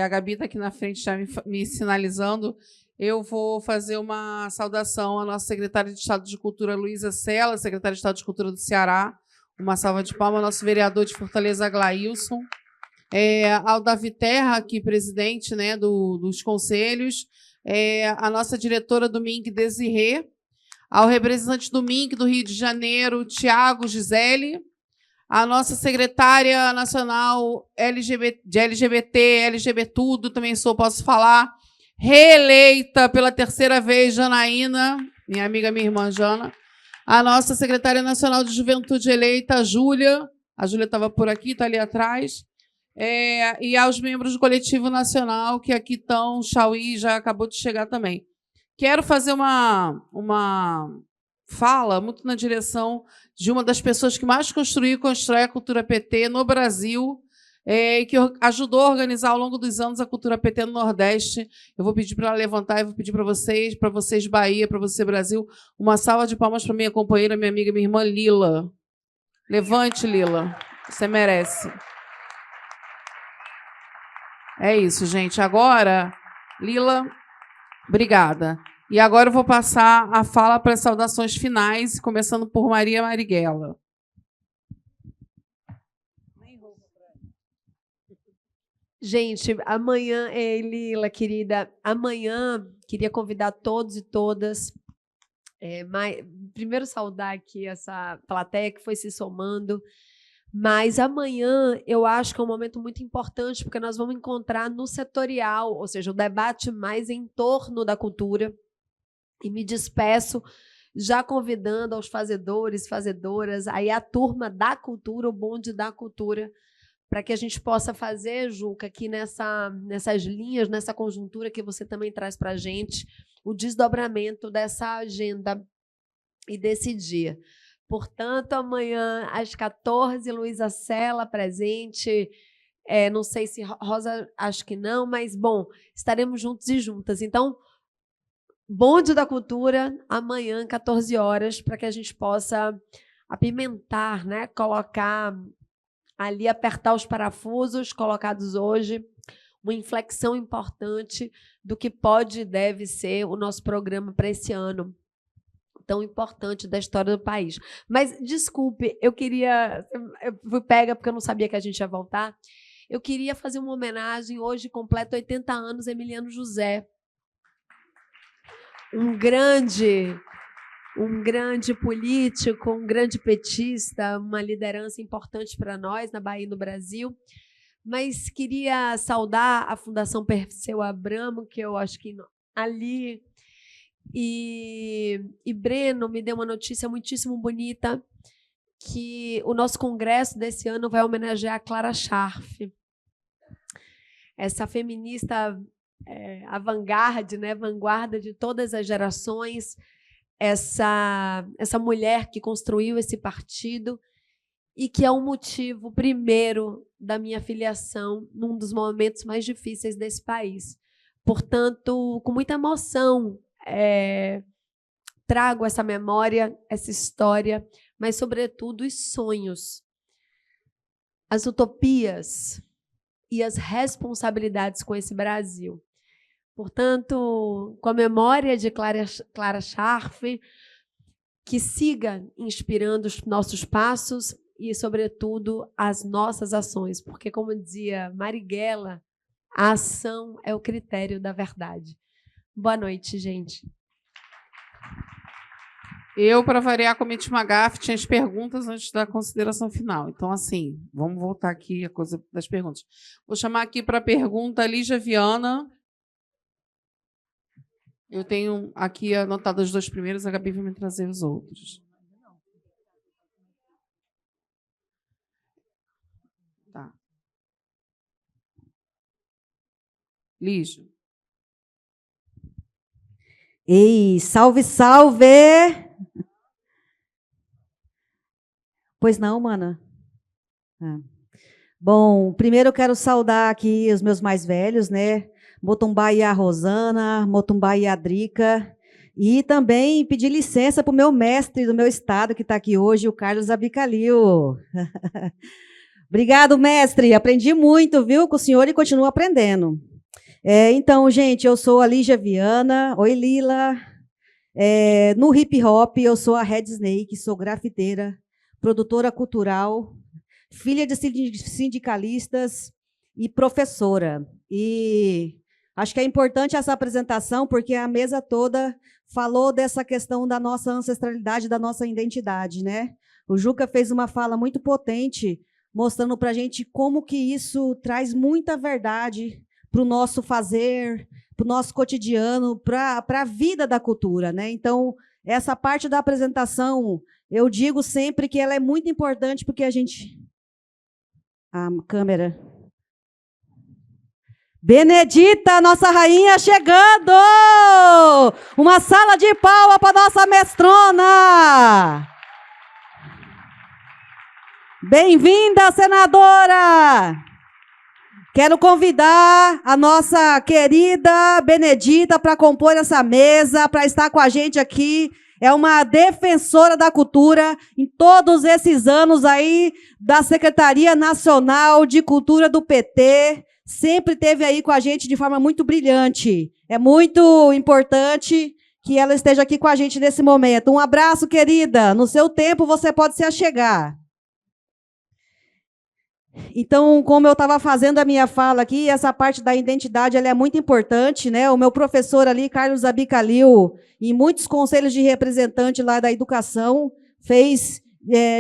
A Gabi está aqui na frente já me sinalizando. Eu vou fazer uma saudação à nossa secretária de Estado de Cultura, Luísa Sela, secretária de Estado de Cultura do Ceará. Uma salva de palmas ao nosso vereador de Fortaleza, Glailson. Ao Davi Terra, aqui presidente, né, dos conselhos. A nossa diretora do MINC, Desirê. Ao representante do MINC do Rio de Janeiro, Tiago Gisele. A nossa secretária nacional de LGBT, LGBTudo, também posso falar, reeleita pela terceira vez, Janaína, minha amiga, minha irmã Jana. A nossa secretária nacional de juventude eleita, a Júlia estava por aqui, está ali atrás. E aos membros do coletivo nacional, que aqui estão, o Chauí já acabou de chegar também. Quero fazer uma fala muito na direção de uma das pessoas que mais construiu e constrói a cultura PT no Brasil, e que ajudou a organizar ao longo dos anos a cultura PT no Nordeste. Eu vou pedir para ela levantar e vou pedir para vocês, Bahia, para você, Brasil, uma salva de palmas para minha companheira, minha amiga, minha irmã Lila. Levante, Lila. Você merece. É isso, gente. Agora, Lila, obrigada. E agora eu vou passar a fala para as saudações finais, começando por Maria Marighella. Gente, amanhã, Lila, querida, amanhã queria convidar todos e todas. Primeiro saudar aqui essa plateia que foi se somando. Mas amanhã eu acho que é um momento muito importante, porque nós vamos encontrar no setorial, ou seja, o debate mais em torno da cultura. E me despeço já convidando aos fazedores, fazedoras, aí a turma da cultura, o bonde da cultura, para que a gente possa fazer, Juca, aqui nessas linhas, nessa conjuntura que você também traz para a gente, o desdobramento dessa agenda e desse dia. Portanto, amanhã, às 14h, Luísa Sela presente. Não sei se Rosa, acho que não, mas, bom, estaremos juntos e juntas. Então, bonde da cultura, amanhã, 14 horas, para que a gente possa apimentar, né? Colocar ali, apertar os parafusos colocados hoje, uma inflexão importante do que pode e deve ser o nosso programa para esse ano tão importante da história do país. Mas, desculpe, eu fui pega porque eu não sabia que a gente ia voltar. Eu queria fazer uma homenagem, hoje completa 80 anos, Emiliano José. Um grande político, um grande petista, uma liderança importante para nós na Bahia e no Brasil. Mas queria saudar a Fundação Perseu Abramo, que eu acho que ali... E Breno me deu uma notícia muitíssimo bonita, que o nosso congresso desse ano vai homenagear a Clara Scharf, essa feminista avant-garde, né, vanguarda de todas as gerações, essa mulher que construiu esse partido e que é um motivo, primeiro, da minha filiação num dos momentos mais difíceis desse país. Portanto, com muita emoção, trago essa memória, essa história, mas, sobretudo, os sonhos, as utopias e as responsabilidades com esse Brasil. Portanto, com a memória de Clara Scharf, que siga inspirando os nossos passos e, sobretudo, as nossas ações, porque, como dizia Marighella, a ação é o critério da verdade. Boa noite, gente. Eu, para variar, cometi uma gafe, tinha as perguntas antes da consideração final. Então, assim, vamos voltar aqui a coisa das perguntas. Vou chamar aqui para a pergunta a Lígia Viana. Eu tenho aqui anotado os 2 primeiros, a Gabi vai me trazer os outros. Tá. Lígia. Ei, salve, salve! Pois não, mana? Bom, primeiro eu quero saudar aqui os meus mais velhos, né? Motumbá e a Rosana, Motumbá e a Drica, e também pedir licença para o meu mestre do meu estado, que está aqui hoje, o Carlos Abicalil. Obrigado, mestre. Aprendi muito, viu, com o senhor e continuo aprendendo. Então, gente, eu sou a Lígia Viana. Oi, Lila. No hip hop, eu sou a Red Snake, sou grafiteira, produtora cultural, filha de sindicalistas e professora. E acho que é importante essa apresentação, porque a mesa toda falou dessa questão da nossa ancestralidade, da nossa identidade, né? O Juca fez uma fala muito potente, mostrando para a gente como que isso traz muita verdade para o nosso fazer, para o nosso cotidiano, para a vida da cultura, né? Então, essa parte da apresentação, eu digo sempre que ela é muito importante, porque a gente... A câmera... Benedita, nossa rainha chegando! Uma sala de palmas para nossa mestrona! Bem-vinda, senadora! Quero convidar a nossa querida Benedita para compor essa mesa, para estar com a gente aqui. É uma defensora da cultura em todos esses anos aí da Secretaria Nacional de Cultura do PT. Sempre esteve aí com a gente de forma muito brilhante. É muito importante que ela esteja aqui com a gente nesse momento. Um abraço, querida. No seu tempo, você pode se achegar. Então, como eu estava fazendo a minha fala aqui, essa parte da identidade ela é muito importante, né? O meu professor ali, Carlos Abicalil, em muitos conselhos de representante lá da educação, fez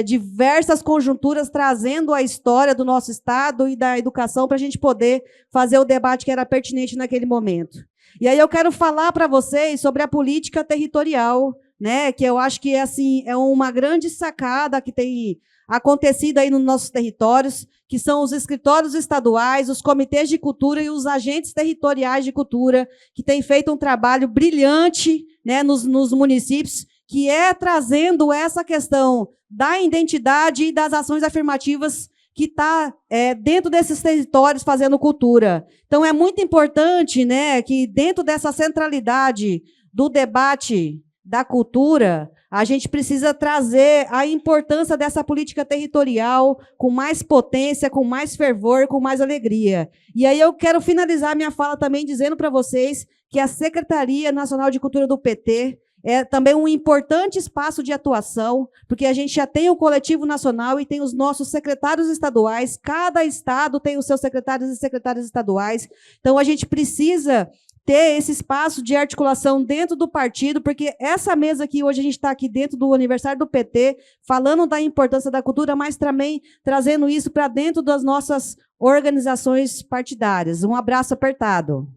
diversas conjunturas trazendo a história do nosso Estado e da educação para a gente poder fazer o debate que era pertinente naquele momento. E aí eu quero falar para vocês sobre a política territorial, né? Que eu acho que assim, é uma grande sacada que tem acontecido aí nos nossos territórios, que são os escritórios estaduais, os comitês de cultura e os agentes territoriais de cultura, que têm feito um trabalho brilhante, né, nos municípios, que é trazendo essa questão da identidade e das ações afirmativas que está dentro desses territórios fazendo cultura. Então, é muito importante, né, que dentro dessa centralidade do debate da cultura, a gente precisa trazer a importância dessa política territorial com mais potência, com mais fervor, com mais alegria. E aí eu quero finalizar minha fala também dizendo para vocês que a Secretaria Nacional de Cultura do PT é também um importante espaço de atuação, porque a gente já tem o coletivo nacional e tem os nossos secretários estaduais, cada estado tem os seus secretários e secretárias estaduais, então a gente precisa ter esse espaço de articulação dentro do partido, porque essa mesa aqui, hoje a gente está aqui dentro do aniversário do PT, falando da importância da cultura, mas também trazendo isso para dentro das nossas organizações partidárias. Um abraço apertado.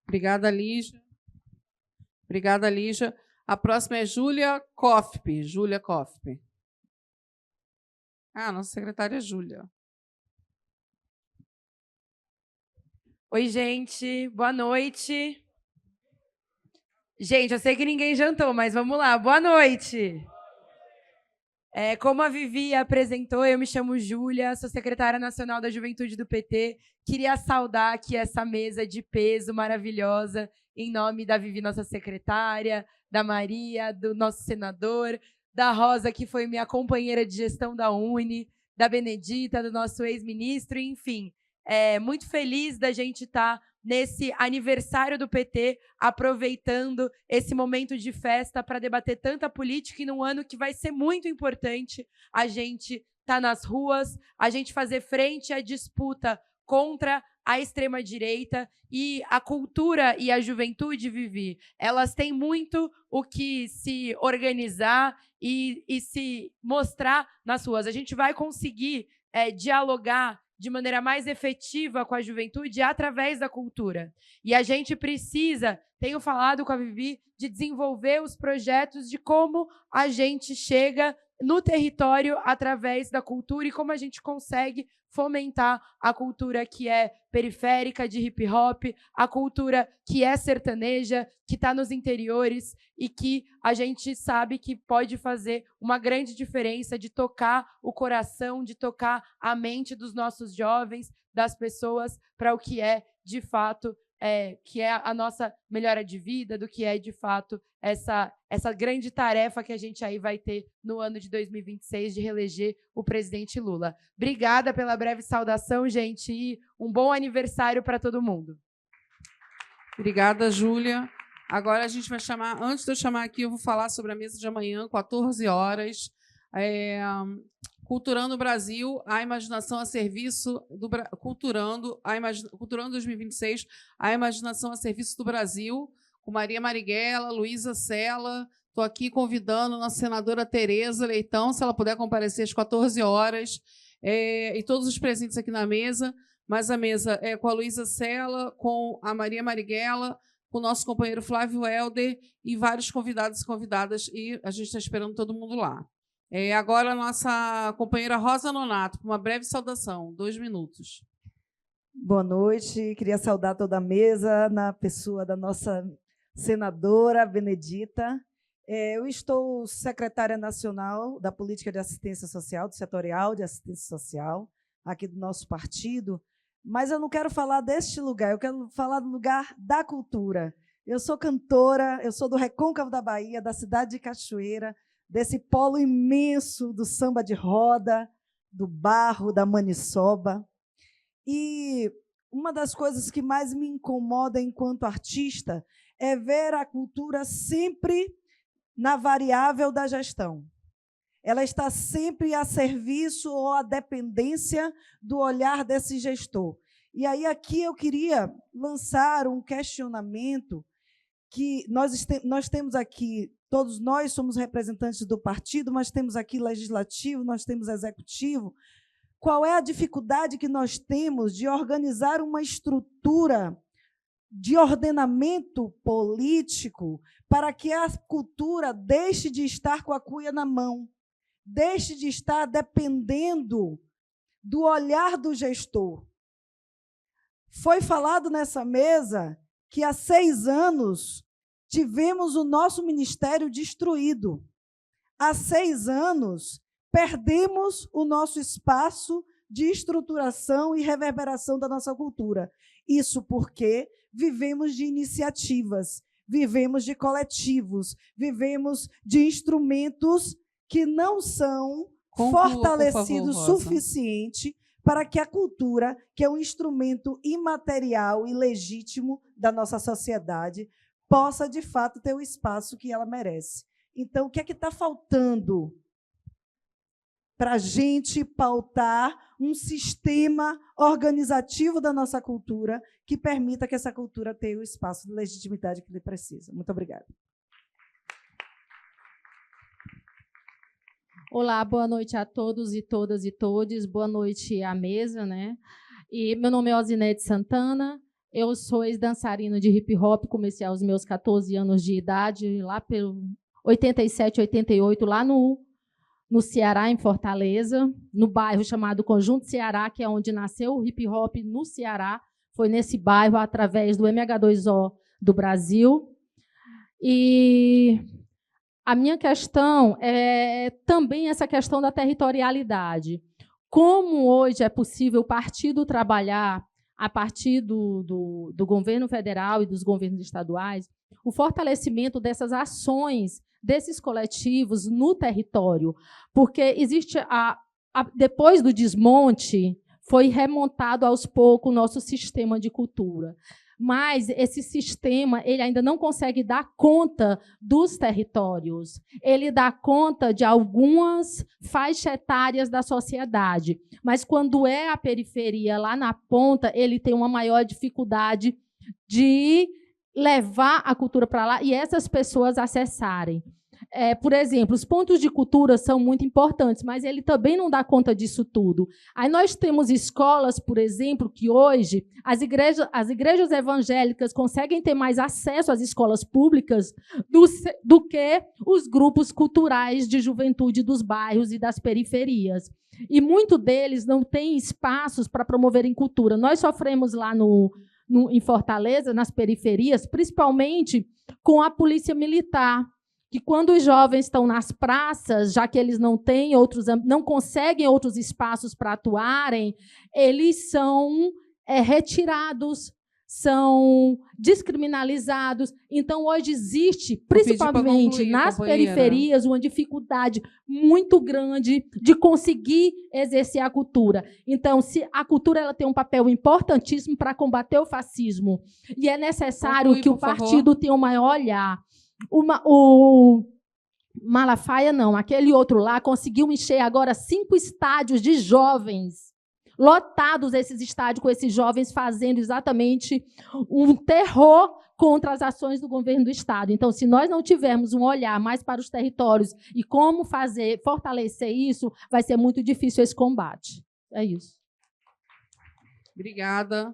Obrigada, Lígia. Obrigada, Lígia. A próxima é Júlia Kofpe. Júlia Kofpe. Nossa secretária é Júlia. Oi, gente. Boa noite. Gente, eu sei que ninguém jantou, mas vamos lá. Boa noite. Como a Vivi apresentou, eu me chamo Júlia, sou secretária nacional da Juventude do PT. Queria saudar aqui essa mesa de peso maravilhosa, em nome da Vivi, nossa secretária, da Maria, do nosso senador, da Rosa, que foi minha companheira de gestão da Uni, da Benedita, do nosso ex-ministro, enfim. Muito feliz da gente estar nesse aniversário do PT, aproveitando esse momento de festa para debater tanta política e num ano que vai ser muito importante a gente estar nas ruas, a gente fazer frente à disputa contra a extrema-direita e a cultura e a juventude, Vivi, elas têm muito o que se organizar e se mostrar nas ruas. A gente vai conseguir dialogar de maneira mais efetiva com a juventude através da cultura. E a gente precisa, tenho falado com a Vivi, de desenvolver os projetos de como a gente chega no território através da cultura e como a gente consegue fomentar a cultura que é periférica, de hip-hop, a cultura que é sertaneja, que está nos interiores e que a gente sabe que pode fazer uma grande diferença de tocar o coração, de tocar a mente dos nossos jovens, das pessoas, para o que é, de fato, que é a nossa melhora de vida, do que é, de fato, essa grande tarefa que a gente aí vai ter no ano de 2026 de reeleger o presidente Lula. Obrigada pela breve saudação, gente, e um bom aniversário para todo mundo. Obrigada, Júlia. Agora a gente vai chamar, antes de eu chamar aqui, eu vou falar sobre a mesa de amanhã, 14 horas. Culturando o Brasil, a imaginação a serviço do Culturando 2026, a imaginação a serviço do Brasil, com Maria Marighella, Luísa Sela. Estou aqui convidando a nossa senadora Tereza Leitão, se ela puder comparecer às 14 horas, e todos os presentes aqui na mesa, mas a mesa é com a Luísa Sela, com a Maria Marighella, com o nosso companheiro Flávio Helder e vários convidados e convidadas, e a gente está esperando todo mundo lá. Agora, a nossa companheira Rosa Nonato, uma breve saudação, 2 minutos. Boa noite, queria saudar toda a mesa, na pessoa da nossa senadora Benedita. Eu estou secretária nacional da Política de Assistência Social, do Setorial de Assistência Social, aqui do nosso partido, mas eu não quero falar deste lugar, eu quero falar do lugar da cultura. Eu sou cantora, eu sou do Recôncavo da Bahia, da cidade de Cachoeira, desse polo imenso do samba de roda, do barro, da maniçoba. E uma das coisas que mais me incomoda enquanto artista é ver a cultura sempre na variável da gestão. Ela está sempre a serviço ou a dependência do olhar desse gestor. E aí aqui eu queria lançar um questionamento que nós temos aqui. Todos nós somos representantes do partido, mas temos aqui legislativo, nós temos executivo. Qual é a dificuldade que nós temos de organizar uma estrutura de ordenamento político para que a cultura deixe de estar com a cuia na mão, deixe de estar dependendo do olhar do gestor? Foi falado nessa mesa que há 6 anos tivemos o nosso ministério destruído. Há 6 anos, perdemos o nosso espaço de estruturação e reverberação da nossa cultura. Isso porque vivemos de iniciativas, vivemos de coletivos, vivemos de instrumentos que não são fortalecidos o suficiente para que a cultura, que é um instrumento imaterial e legítimo da nossa sociedade, possa, de fato, ter o espaço que ela merece. Então, o que é que está faltando para a gente pautar um sistema organizativo da nossa cultura que permita que essa cultura tenha o espaço de legitimidade que ele precisa? Muito obrigada. Olá, boa noite a todos e todas e todes. Boa noite à mesa, né? E meu nome é Osinete Santana. Eu sou ex-dançarina de hip-hop, comecei aos meus 14 anos de idade, lá pelo 87, 88, lá no Ceará, em Fortaleza, no bairro chamado Conjunto Ceará, que é onde nasceu o hip-hop no Ceará. Foi nesse bairro, através do MH2O do Brasil. E a minha questão é também essa questão da territorialidade. Como hoje é possível o partido trabalhar a partir do governo federal e dos governos estaduais, o fortalecimento dessas ações, desses coletivos no território, porque existe depois do desmonte, foi remontado aos poucos o nosso sistema de cultura. Mas esse sistema ele ainda não consegue dar conta dos territórios. Ele dá conta de algumas faixas etárias da sociedade. Mas, quando é a periferia, lá na ponta, ele tem uma maior dificuldade de levar a cultura para lá e essas pessoas acessarem. Por exemplo, os pontos de cultura são muito importantes, mas ele também não dá conta disso tudo. Aí nós temos escolas, por exemplo, que hoje as igrejas evangélicas conseguem ter mais acesso às escolas públicas do que os grupos culturais de juventude dos bairros e das periferias. E muitos deles não têm espaços para promoverem cultura. Nós sofremos lá em Fortaleza, nas periferias, principalmente com a polícia militar, que quando os jovens estão nas praças, já que eles não conseguem outros espaços para atuarem, eles são retirados, são descriminalizados. Então, hoje existe, principalmente nas periferias, uma dificuldade muito grande de conseguir exercer a cultura. Então, se a cultura ela tem um papel importantíssimo para combater o fascismo, e é necessário que o partido tenha um maior olhar. O Malafaia, não, aquele outro lá conseguiu encher agora 5 estádios de jovens, lotados esses estádios com esses jovens fazendo exatamente um terror contra as ações do governo do Estado. Então, se nós não tivermos um olhar mais para os territórios e como fortalecer isso, vai ser muito difícil esse combate. É isso. Obrigada.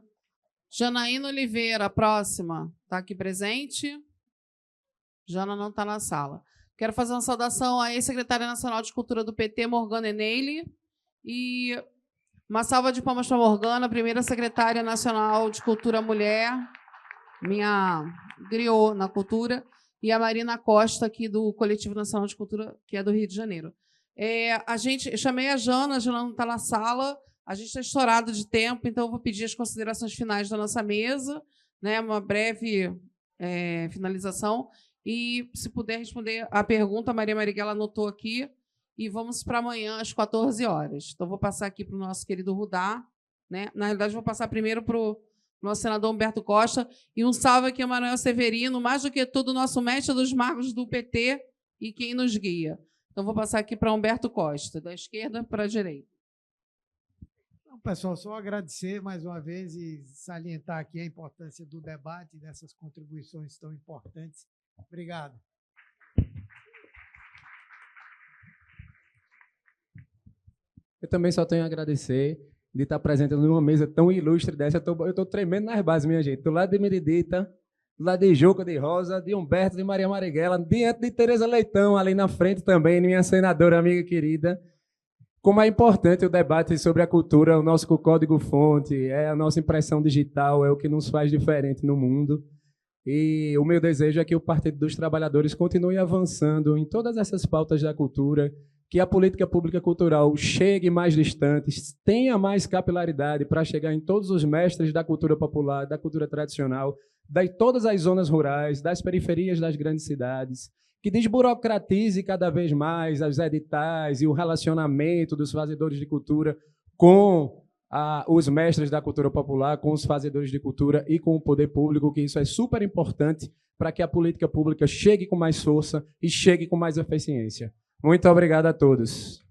Janaína Oliveira, próxima. Está aqui presente? Jana não está na sala. Quero fazer uma saudação à ex-secretária nacional de Cultura do PT, Morgana Eneile, e uma salva de palmas para a Morgana, primeira secretária nacional de Cultura Mulher, minha griot na cultura, e a Marina Costa, aqui do Coletivo Nacional de Cultura, que é do Rio de Janeiro. Eu chamei a Jana não está na sala, a gente está estourado de tempo, então eu vou pedir as considerações finais da nossa mesa, né, uma breve finalização, e, se puder responder a pergunta, a Maria Marighella anotou aqui, e vamos para amanhã, às 14 horas. Então, vou passar aqui para o nosso querido Rudá, né? Na realidade, vou passar primeiro para o nosso senador Humberto Costa, e um salve aqui ao Manuel Severino, mais do que tudo, nosso mestre dos magos do PT e quem nos guia. Então, vou passar aqui para Humberto Costa, da esquerda para a direita. Então, pessoal, só agradecer mais uma vez e salientar aqui a importância do debate, dessas contribuições tão importantes. Obrigado. Eu também só tenho a agradecer de estar presente numa mesa tão ilustre dessa. Eu estou tremendo nas bases, minha gente. Do lado de Meredita, do lado de Juca de Rosa, de Humberto, de Maria Marighella, diante de Tereza Leitão, ali na frente também, minha senadora amiga querida. Como é importante o debate sobre a cultura, o nosso código-fonte, é a nossa impressão digital, é o que nos faz diferente no mundo. E o meu desejo é que o Partido dos Trabalhadores continue avançando em todas essas pautas da cultura, que a política pública cultural chegue mais distante, tenha mais capilaridade para chegar em todos os mestres da cultura popular, da cultura tradicional, de todas as zonas rurais, das periferias das grandes cidades, que desburocratize cada vez mais os editais e o relacionamento dos fazedores de cultura com os mestres da cultura popular, com os fazedores de cultura e com o poder público, que isso é super importante para que a política pública chegue com mais força e chegue com mais eficiência. Muito obrigado a todos.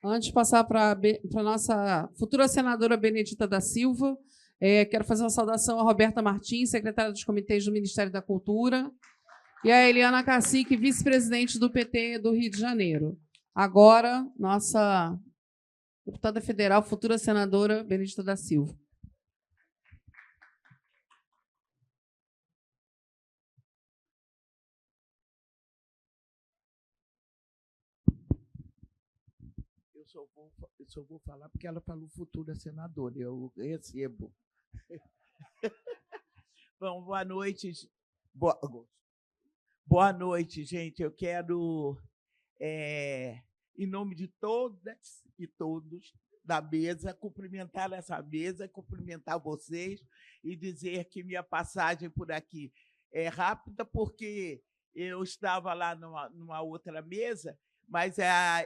Antes de passar para a nossa futura senadora Benedita da Silva, quero fazer uma saudação a Roberta Martins, secretária dos comitês do Ministério da Cultura, e a Eliana Cacique, vice-presidente do PT do Rio de Janeiro. Agora, nossa deputada federal, futura senadora Benedita da Silva. Eu só vou falar porque ela falou futura senadora, eu recebo. Bom, boa noite. Boa noite, gente. Eu quero, em nome de todas e todos da mesa, cumprimentar essa mesa, cumprimentar vocês e dizer que minha passagem por aqui é rápida, porque eu estava lá numa outra mesa, mas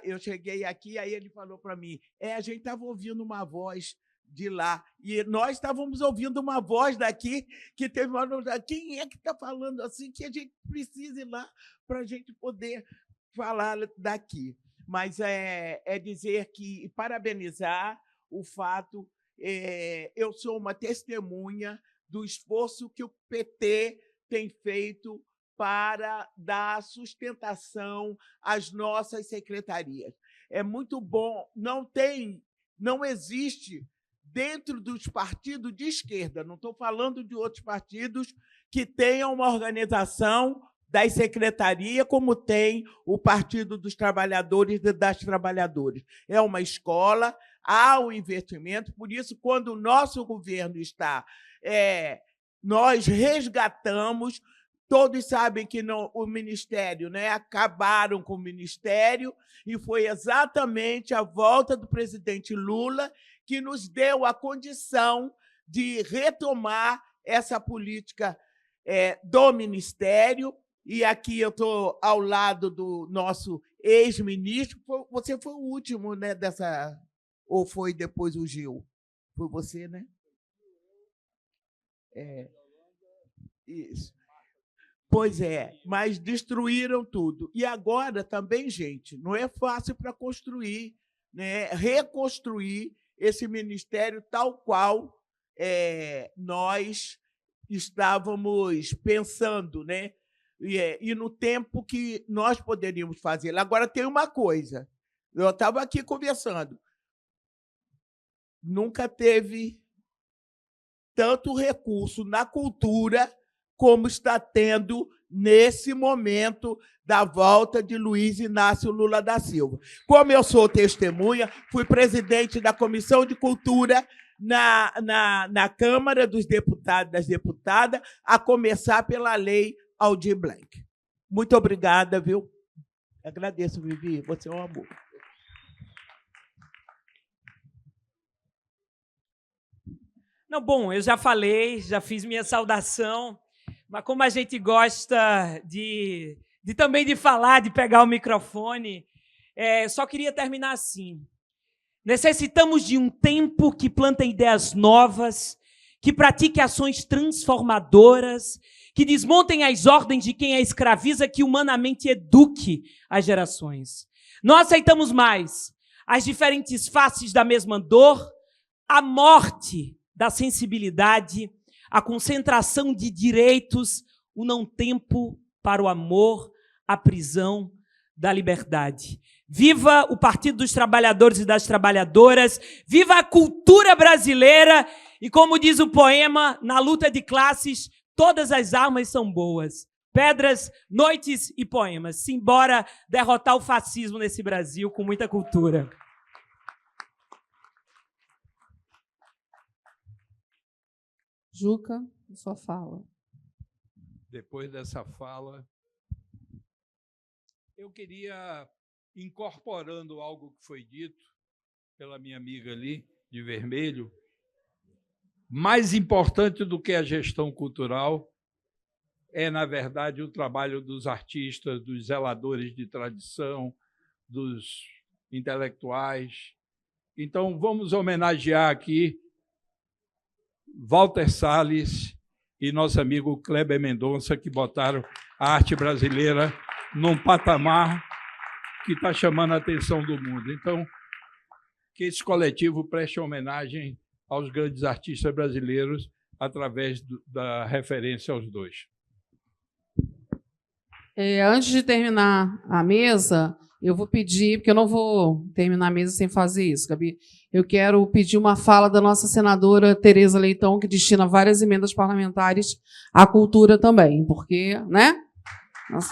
eu cheguei aqui, aí ele falou para mim, a gente estava ouvindo uma voz de lá, e nós estávamos ouvindo uma voz daqui, que teve uma... Quem é que está falando assim, que a gente precisa ir lá para a gente poder falar daqui? Mas dizer que, parabenizar o fato, eu sou uma testemunha do esforço que o PT tem feito para dar sustentação às nossas secretarias. É muito bom, não existe dentro dos partidos de esquerda, não estou falando de outros partidos que tenham uma organização das secretarias, como tem o Partido dos Trabalhadores e das Trabalhadoras. É uma escola, há um investimento, por isso, quando o nosso governo está... nós resgatamos Todos sabem que o Ministério, né, acabaram com o Ministério, e foi exatamente a volta do presidente Lula que nos deu a condição de retomar essa política do Ministério. E aqui eu estou ao lado do nosso ex-ministro. Você foi o último, né, dessa... Ou foi depois o Gil? Foi você, né? Isso. Pois é, mas destruíram tudo. E agora também, gente, não é fácil para construir, né, reconstruir esse ministério tal qual nós estávamos pensando, né? E no tempo que nós poderíamos fazer. Agora, tem uma coisa. Eu estava aqui conversando. Nunca teve tanto recurso na cultura como está tendo nesse momento da volta de Luiz Inácio Lula da Silva. Como eu sou testemunha, fui presidente da Comissão de Cultura na Câmara dos Deputados e das Deputadas, a começar pela Lei Aldir Blanc. Muito obrigada, viu? Agradeço, Vivi. Você é um amor. Não, bom, eu já falei, já fiz minha saudação, mas como a gente gosta também de falar, de pegar o microfone, só queria terminar assim. Necessitamos de um tempo que planta ideias novas, que pratique ações transformadoras, que desmontem as ordens de quem a escraviza, que humanamente eduque as gerações. Não aceitamos mais as diferentes faces da mesma dor, a morte da sensibilidade, a concentração de direitos, o não tempo para o amor, a prisão da liberdade. Viva o Partido dos Trabalhadores e das Trabalhadoras, viva a cultura brasileira e, como diz o poema, na luta de classes, todas as armas são boas. Pedras, noites e poemas. Simbora derrotar o fascismo nesse Brasil com muita cultura. Juca, sua fala. Depois dessa fala, eu queria, incorporando algo que foi dito pela minha amiga ali, de vermelho, mais importante do que a gestão cultural é, na verdade, o trabalho dos artistas, dos zeladores de tradição, dos intelectuais. Então, vamos homenagear aqui Walter Salles e nosso amigo Kleber Mendonça, que botaram a arte brasileira num patamar que está chamando a atenção do mundo. Então, que esse coletivo preste homenagem aos grandes artistas brasileiros através da referência aos dois. Antes de terminar a mesa, eu vou pedir, porque eu não vou terminar a mesa sem fazer isso, Gabi. Eu quero pedir uma fala da nossa senadora Tereza Leitão, que destina várias emendas parlamentares à cultura também, porque, né? Nossa.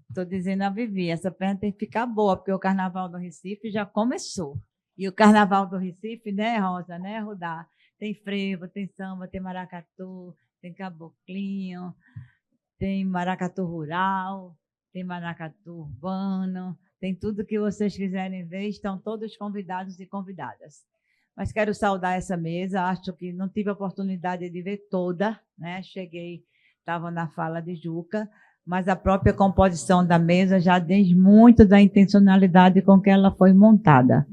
Estou dizendo a Vivi, essa perna tem que ficar boa, porque o Carnaval do Recife já começou. E o Carnaval do Recife, né, Rosa, né, Rudá? Tem frevo, tem samba, tem maracatu, tem caboclinho, tem maracatu rural, tem maracatu urbano, tem tudo que vocês quiserem ver, estão todos convidados e convidadas. Mas quero saudar essa mesa, acho que não tive a oportunidade de ver toda, né? Cheguei, estava na fala de Juca, mas a própria composição da mesa já diz muito da intencionalidade com que ela foi montada.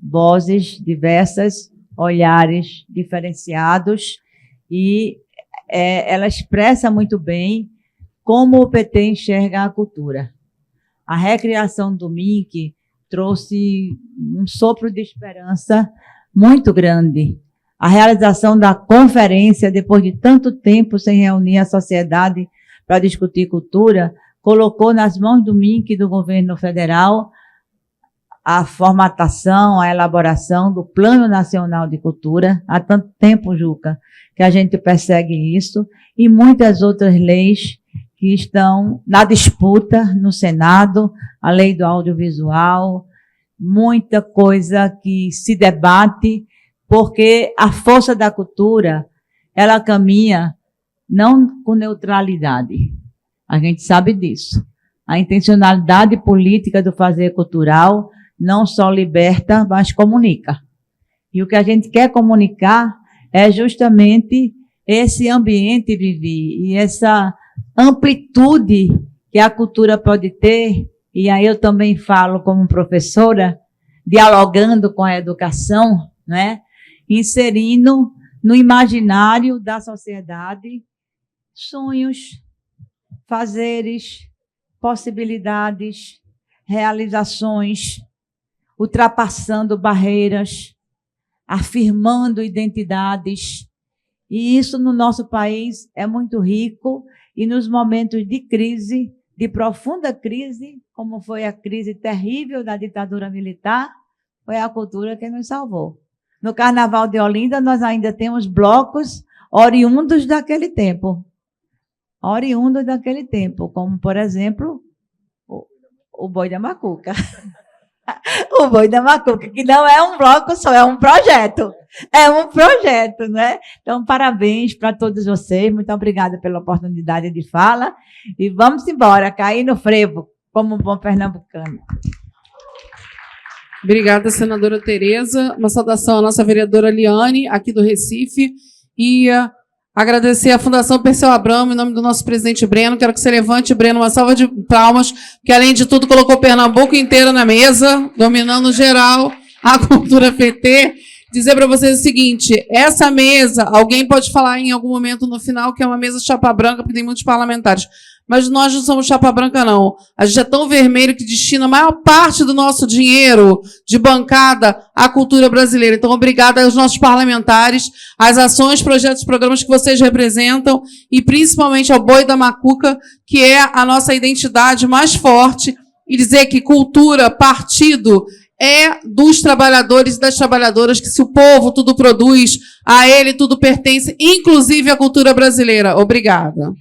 Vozes diversas, olhares diferenciados, e ela expressa muito bem como o PT enxerga a cultura. A recriação do MIC trouxe um sopro de esperança muito grande. A realização da conferência, depois de tanto tempo sem reunir a sociedade para discutir cultura, colocou nas mãos do MINC e do governo federal a formatação, a elaboração do Plano Nacional de Cultura. Há tanto tempo, Juca, que a gente persegue isso, e muitas outras leis que estão na disputa no Senado, a lei do audiovisual, muita coisa que se debate, porque a força da cultura, ela caminha não com neutralidade. A gente sabe disso. A intencionalidade política do fazer cultural não só liberta, mas comunica. E o que a gente quer comunicar é justamente esse ambiente, Vivi, e essa amplitude que a cultura pode ter, e aí eu também falo como professora, dialogando com a educação, né? Inserindo no imaginário da sociedade sonhos, fazeres, possibilidades, realizações, ultrapassando barreiras, afirmando identidades. E isso no nosso país é muito rico, e nos momentos de crise, de profunda crise, como foi a crise terrível da ditadura militar, foi a cultura que nos salvou. No Carnaval de Olinda, nós ainda temos blocos oriundos daquele tempo. Oriundos daquele tempo, como, por exemplo, o Boi da Macuca. O Boi da Macuca, que não é um bloco só, é um projeto. É um projeto, né? Então, parabéns para todos vocês. Muito obrigada pela oportunidade de fala. E vamos embora, cair no frevo, como um bom pernambucano. Obrigada, senadora Tereza. Uma saudação à nossa vereadora Liane, aqui do Recife. E agradecer à Fundação Perseu Abramo, em nome do nosso presidente Breno. Quero que você levante, Breno, uma salva de palmas, que, além de tudo, colocou Pernambuco inteiro na mesa, dominando geral a cultura PT. Dizer para vocês o seguinte, essa mesa, alguém pode falar em algum momento no final que é uma mesa chapa branca, porque tem muitos parlamentares. Mas nós não somos chapa branca, não. A gente é tão vermelho que destina a maior parte do nosso dinheiro de bancada à cultura brasileira. Então, obrigada aos nossos parlamentares, às ações, projetos, programas que vocês representam, e principalmente ao Boi da Macuca, que é a nossa identidade mais forte, e dizer que cultura, partido, é dos trabalhadores e das trabalhadoras, que se o povo tudo produz, a ele tudo pertence, inclusive a cultura brasileira. Obrigada.